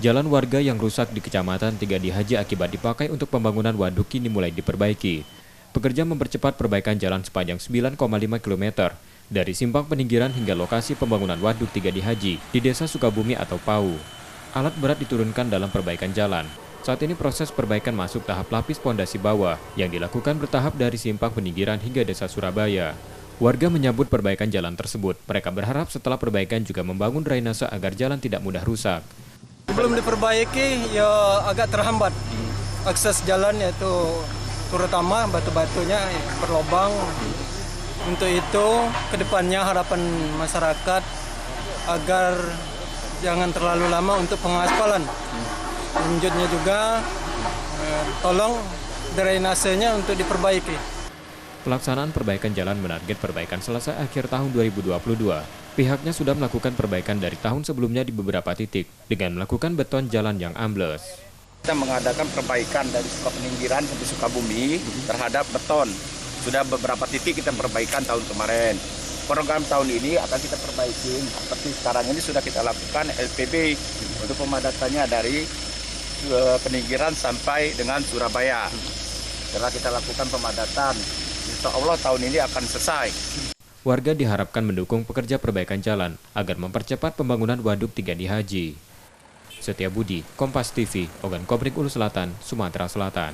Jalan warga yang rusak di Kecamatan Tiga di Haji akibat dipakai untuk pembangunan waduk kini mulai diperbaiki. Pekerja mempercepat perbaikan jalan sepanjang 9,5 km dari simpang peninggiran hingga lokasi pembangunan waduk Tiga di Haji di Desa Sukabumi atau Pau. Alat berat diturunkan dalam perbaikan jalan. Saat ini proses perbaikan masuk tahap lapis pondasi bawah yang dilakukan bertahap dari simpang peninggiran hingga Desa Surabaya. Warga menyambut perbaikan jalan tersebut. Mereka berharap setelah perbaikan juga membangun drainase agar jalan tidak mudah rusak. Belum diperbaiki, ya agak terhambat. Akses jalan yaitu terutama batu-batunya berlobang. Untuk itu, kedepannya harapan masyarakat agar jangan terlalu lama untuk pengaspalan. Lanjutnya juga, tolong drainasenya untuk diperbaiki. Pelaksanaan perbaikan jalan menarget perbaikan selesai akhir tahun 2022. Pihaknya sudah melakukan perbaikan dari tahun sebelumnya di beberapa titik dengan melakukan beton jalan yang ambles. Kita mengadakan perbaikan dari peninggiran sampai Sukabumi terhadap beton. Sudah beberapa titik kita perbaikan tahun kemarin. Program tahun ini akan kita perbaiki. Seperti sekarang ini sudah kita lakukan LPB untuk pemadatannya dari peninggiran sampai dengan Surabaya. Setelah kita lakukan pemadatan, insya Allah tahun ini akan selesai. Warga diharapkan mendukung pekerja perbaikan jalan agar mempercepat pembangunan waduk Tiga di Haji. Setia Budi, Kompas TV, Ogan Kobrik Ulu Selatan, Sumatera Selatan.